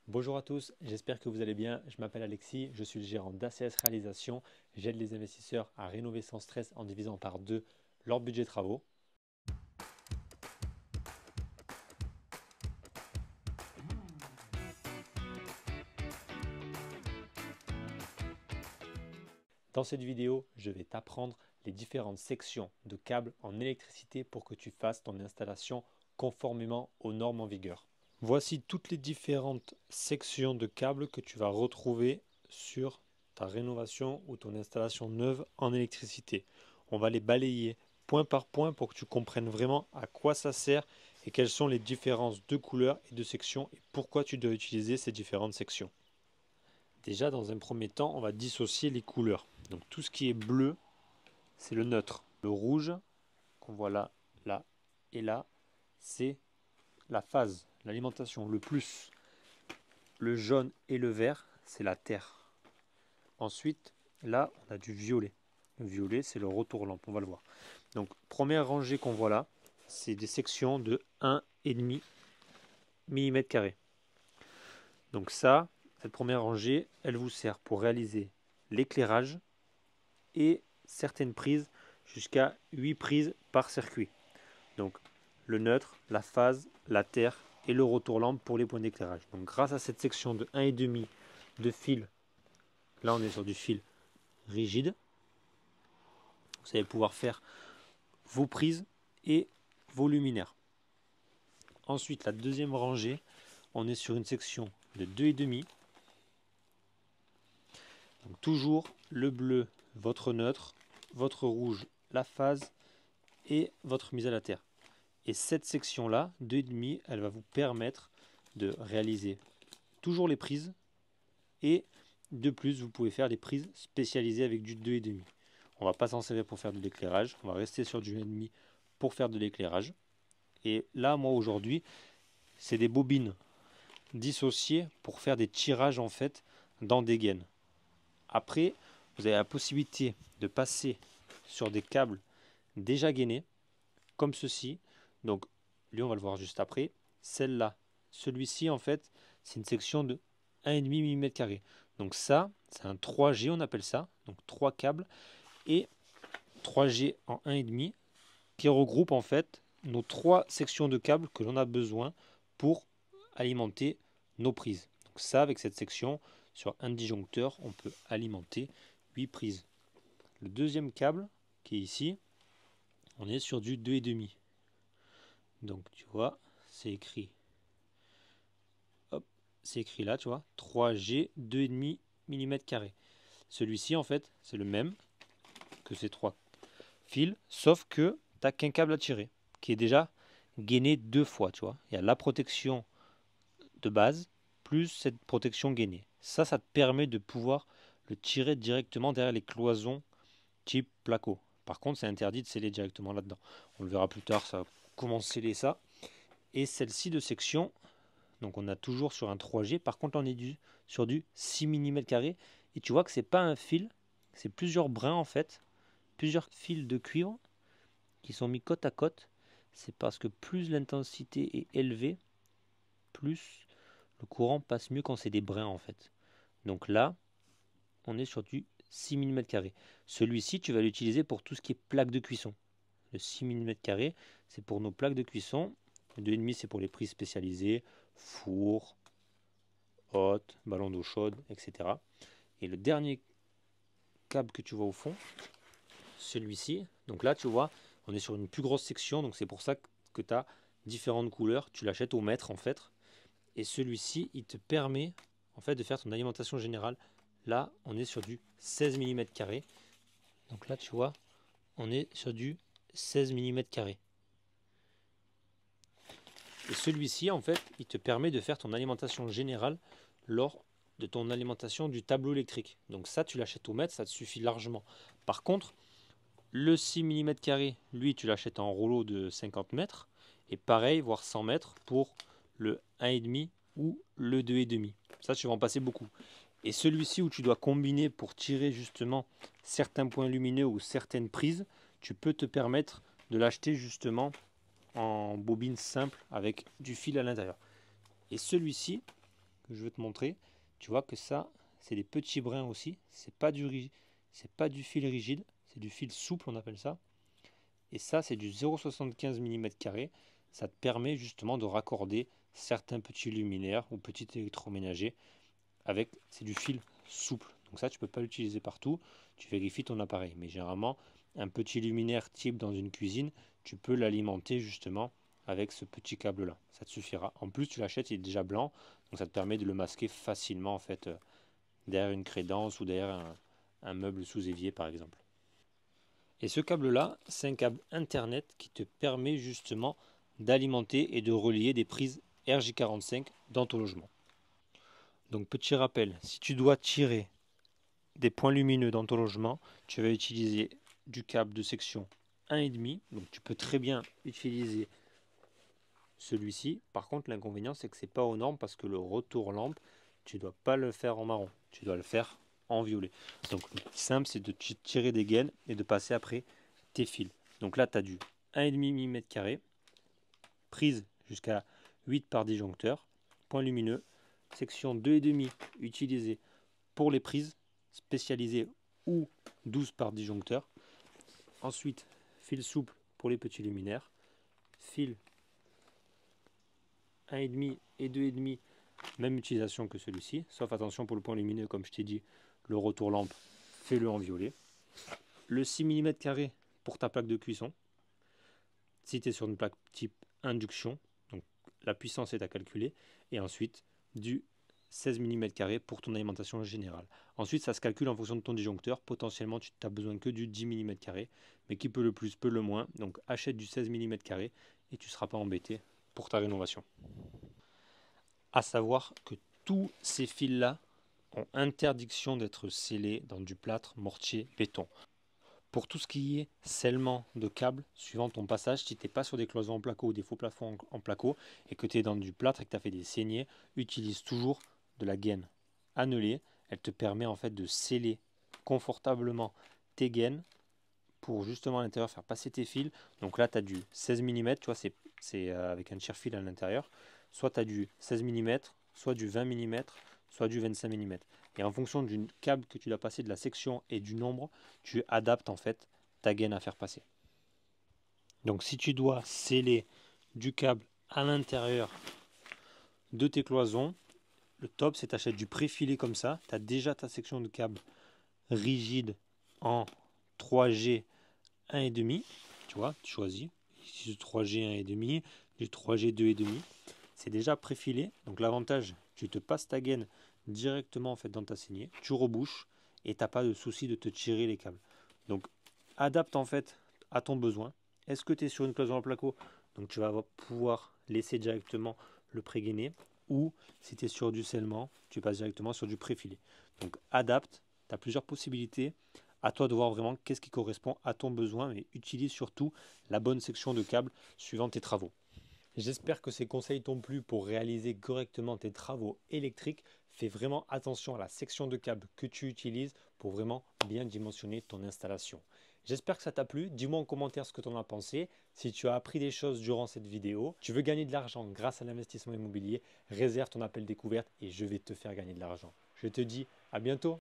Bonjour à tous, j'espère que vous allez bien. Je m'appelle Alexis, je suis le gérant d'ACS Réalisation. J'aide les investisseurs à rénover sans stress en divisant par deux leur budget travaux. Dans cette vidéo, je vais t'apprendre les différentes sections de câbles en électricité pour que tu fasses ton installation conformément aux normes en vigueur. Voici toutes les différentes sections de câbles que tu vas retrouver sur ta rénovation ou ton installation neuve en électricité. On va les balayer point par point pour que tu comprennes vraiment à quoi ça sert et quelles sont les différences de couleurs et de sections et pourquoi tu dois utiliser ces différentes sections. Déjà, dans un premier temps, on va dissocier les couleurs. Donc tout ce qui est bleu, c'est le neutre. Le rouge, qu'on voit là, là et là, c'est la phase, l'alimentation, le plus. Le jaune et le vert, c'est la terre. Ensuite, là, on a du violet. Le violet, c'est le retour lampe, on va le voir. Donc, première rangée qu'on voit là, c'est des sections de 1,5 mm². Donc ça, cette première rangée, elle vous sert pour réaliser l'éclairage et certaines prises jusqu'à 8 prises par circuit. Donc, le neutre, la phase, la terre et le retour lampe pour les points d'éclairage. Donc, grâce à cette section de 1,5 de fil, là on est sur du fil rigide, vous allez pouvoir faire vos prises et vos luminaires. Ensuite, la deuxième rangée, on est sur une section de 2,5. Donc toujours le bleu, votre neutre, votre rouge, la phase et votre mise à la terre. Et cette section-là, 2,5, elle va vous permettre de réaliser toujours les prises et de plus, vous pouvez faire des prises spécialisées avec du 2,5. On ne va pas s'en servir pour faire de l'éclairage, on va rester sur du 1,5 pour faire de l'éclairage. Et là, moi aujourd'hui, c'est des bobines dissociées pour faire des tirages en fait dans des gaines. Après, vous avez la possibilité de passer sur des câbles déjà gainés, comme ceci. Donc, lui, on va le voir juste après. Celle-là, celui-ci, en fait, c'est une section de 1,5 mm². Donc ça, c'est un 3G, on appelle ça. Donc 3 câbles et 3G en 1,5 qui regroupe en fait nos 3 sections de câbles que l'on a besoin pour alimenter nos prises. Donc ça, avec cette section, sur un disjoncteur, on peut alimenter 8 prises. Le deuxième câble, qui est ici, on est sur du 2,5. Donc tu vois, c'est écrit. Hop, c'est écrit là, tu vois, 3G 2,5 mm². Celui-ci, en fait, c'est le même que ces 3 fils, sauf que tu n'as qu'un câble à tirer, qui est déjà gainé 2 fois, tu vois. Il y a la protection de base, plus cette protection gainée. Ça te permet de pouvoir le tirer directement derrière les cloisons type placo. Par contre, c'est interdit de sceller directement là-dedans. On le verra plus tard, ça comment sceller ça. Et celle-ci de section, donc on a toujours sur un 3G, par contre on est sur du 6 mm². Et tu vois que c'est pas un fil, c'est plusieurs brins en fait, plusieurs fils de cuivre qui sont mis côte à côte. C'est parce que plus l'intensité est élevée, plus le courant passe mieux quand c'est des brins en fait. Donc là, on est sur du 6 mm². Celui-ci, tu vas l'utiliser pour tout ce qui est plaques de cuisson. Le 6 mm², c'est pour nos plaques de cuisson. Le 2,5, c'est pour les prises spécialisées, four, hotte, ballon d'eau chaude, etc. Et le dernier câble que tu vois au fond, celui-ci, donc là, tu vois, on est sur une plus grosse section, donc c'est pour ça que tu as différentes couleurs. Tu l'achètes au mètre en fait. Et celui-ci, il te permet en fait de faire ton alimentation générale. Là, on est sur du 16 mm². Donc là, tu vois, on est sur du 16 mm². Et celui-ci, en fait, il te permet de faire ton alimentation générale lors de ton alimentation du tableau électrique. Donc ça, tu l'achètes au mètre, ça te suffit largement. Par contre, le 6 mm², lui, tu l'achètes en rouleau de 50 mètres. Et pareil, voire 100 mètres pour le 1,5 ou le 2,5. Ça, tu vas en passer beaucoup. Et celui-ci où tu dois combiner pour tirer justement certains points lumineux ou certaines prises, tu peux te permettre de l'acheter justement en bobine simple avec du fil à l'intérieur. Et celui-ci, que je veux te montrer, tu vois que ça, c'est des petits brins aussi. C'est pas du fil rigide, c'est du fil souple, on appelle ça. Et ça, c'est du 0,75 mm². Ça te permet justement de raccorder certains petits luminaires ou petits électroménagers avec, c'est du fil souple. Donc ça, tu peux pas l'utiliser partout. Tu vérifies ton appareil. Mais généralement, un petit luminaire type dans une cuisine, tu peux l'alimenter justement avec ce petit câble là. Ça te suffira. En plus, tu l'achètes, il est déjà blanc. Donc ça te permet de le masquer facilement en fait derrière une crédence ou derrière un meuble sous évier par exemple. Et ce câble-là, c'est un câble Internet qui te permet justement d'alimenter et de relier des prises RJ45 dans ton logement. Donc petit rappel, si tu dois tirer des points lumineux dans ton logement, tu vas utiliser du câble de section 1,5. Donc tu peux très bien utiliser celui-ci. Par contre, l'inconvénient, c'est que ce n'est pas aux normes parce que le retour lampe, tu ne dois pas le faire en marron, tu dois le faire en violet. Donc le plus simple, c'est de tirer des gaines et de passer après tes fils. Donc là, tu as du 1,5 mm², prise jusqu'à 8 par disjoncteur, point lumineux, section 2,5 utilisée pour les prises spécialisées ou 12 par disjoncteur. Ensuite, fil souple pour les petits luminaires, fil 1,5 et 2,5, même utilisation que celui-ci, sauf attention pour le point lumineux, comme je t'ai dit, le retour lampe, fais-le en violet. Le 6 mm² pour ta plaque de cuisson, si tu es sur une plaque type induction, donc la puissance est à calculer, et ensuite du 16 mm² pour ton alimentation générale. Ensuite, ça se calcule en fonction de ton disjoncteur. Potentiellement, tu n'as besoin que du 10 mm², mais qui peut le plus, peut le moins. Donc, achète du 16 mm² et tu ne seras pas embêté pour ta rénovation. À savoir que tous ces fils-là ont interdiction d'être scellés dans du plâtre, mortier, béton. Pour tout ce qui est scellement de câbles, suivant ton passage, si tu n'es pas sur des cloisons en placo ou des faux plafonds en placo et que tu es dans du plâtre et que tu as fait des saignées, utilise toujours de la gaine annelée. Elle te permet en fait de sceller confortablement tes gaines pour justement à l'intérieur faire passer tes fils. Donc là, tu as du 16 mm, tu vois, c'est avec un tire-fil à l'intérieur. Soit tu as du 16 mm, soit du 20 mm, soit du 25 mm. Et en fonction du câble que tu dois passer, de la section et du nombre, tu adaptes en fait ta gaine à faire passer. Donc si tu dois sceller du câble à l'intérieur de tes cloisons, le top c'est t'achètes du préfilé comme ça. Tu as déjà ta section de câble rigide en 3G 1,5. Tu vois, tu choisis ici du 3G 1,5, du 3G 2,5. C'est déjà préfilé. Donc l'avantage, tu te passes ta gaine directement en fait dans ta saignée, tu rebouches et tu n'as pas de souci de te tirer les câbles. Donc adapte en fait à ton besoin. Est-ce que tu es sur une cloison en placo? Donc tu vas pouvoir laisser directement le pré-gainé, ou si tu es sur du scellement, tu passes directement sur du préfilé. Donc adapte, tu as plusieurs possibilités. À toi de voir vraiment qu'est-ce qui correspond à ton besoin, mais utilise surtout la bonne section de câble suivant tes travaux. J'espère que ces conseils t'ont plu pour réaliser correctement tes travaux électriques. Fais vraiment attention à la section de câble que tu utilises pour vraiment bien dimensionner ton installation. J'espère que ça t'a plu. Dis-moi en commentaire ce que tu en as pensé. Si tu as appris des choses durant cette vidéo, tu veux gagner de l'argent grâce à l'investissement immobilier, réserve ton appel découverte et je vais te faire gagner de l'argent. Je te dis à bientôt.